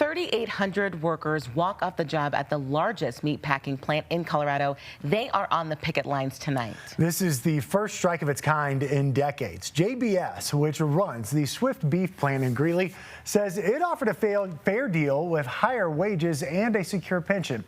3,800 workers walk off the job at the largest meat packing plant in Colorado. They are on the picket lines tonight. This is the first strike of its kind in decades. JBS, which runs the Swift beef plant in Greeley, says it offered a fair deal with higher wages and a secure pension.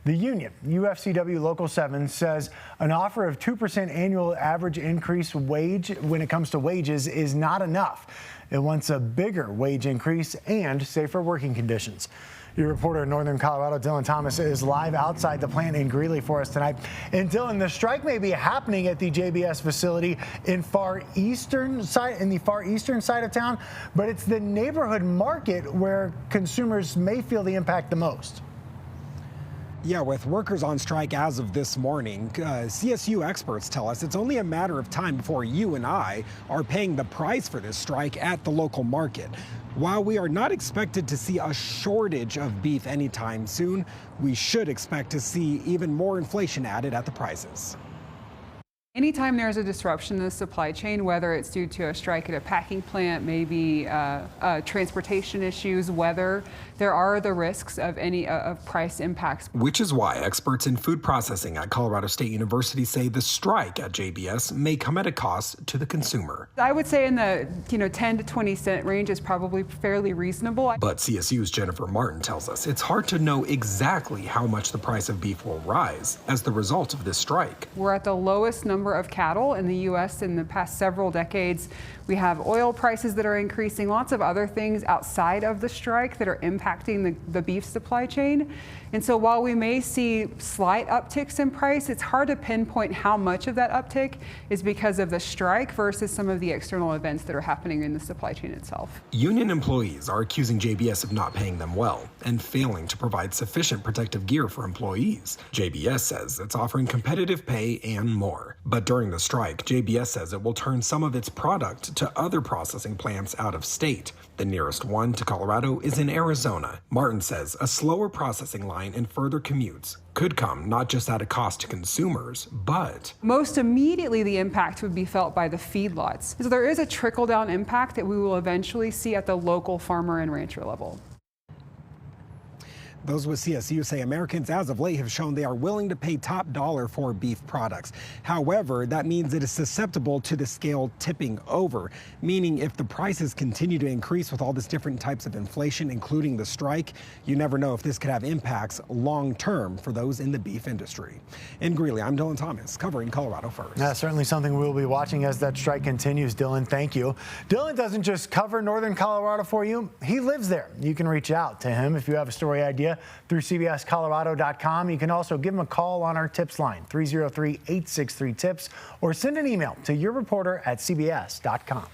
The union, UFCW Local 7, says an offer of 2% annual average increase wage when it comes to wages is not enough. It wants a bigger wage increase and safer working conditions. Your reporter in Northern Colorado, Dylan Thomas, is live outside the plant in Greeley for us tonight. And Dylan, the strike may be happening at the JBS facility in the far eastern side of town, but it's the neighborhood market where consumers may feel the impact the most. Yeah, with workers on strike as of this morning, CSU experts tell us it's only a matter of time before you and I are paying the price for this strike at the local market. While we are not expected to see a shortage of beef anytime soon, we should expect to see even more inflation added at the prices. Anytime there's a disruption in the supply chain, whether it's due to a strike at a packing plant, maybe transportation issues, weather, there are the risks of any price impacts. Which is why experts in food processing at Colorado State University say the strike at JBS may come at a cost to the consumer. I would say in the 10 to 20 cent range is probably fairly reasonable. But CSU's Jennifer Martin tells us it's hard to know exactly how much the price of beef will rise as the result of this strike. We're at the lowest number of cattle in the U.S. in the past several decades. We have oil prices that are increasing, lots of other things outside of the strike that are impacting the beef supply chain. And so while we may see slight upticks in price, it's hard to pinpoint how much of that uptick is because of the strike versus some of the external events that are happening in the supply chain itself. Union employees are accusing JBS of not paying them well and failing to provide sufficient protective gear for employees. JBS says it's offering competitive pay and more. But during the strike, JBS says it will turn some of its product to other processing plants out of state. The nearest one to Colorado is in Arizona. Martin says a slower processing line and further commutes could come not just at a cost to consumers, but most immediately the impact would be felt by the feedlots. So there is a trickle-down impact that we will eventually see at the local farmer and rancher level. Those with CSU say Americans as of late have shown they are willing to pay top dollar for beef products. However, that means it is susceptible to the scale tipping over, meaning if the prices continue to increase with all these different types of inflation, including the strike, you never know if this could have impacts long term for those in the beef industry. In Greeley, I'm Dylan Thomas, covering Colorado First. That's certainly something we'll be watching as that strike continues, Dylan. Thank you. Dylan doesn't just cover Northern Colorado for you. He lives there. You can reach out to him if you have a story idea through CBSColorado.com. You can also give him a call on our tips line, 303-863-TIPS, or send an email to yourreporter@CBS.com.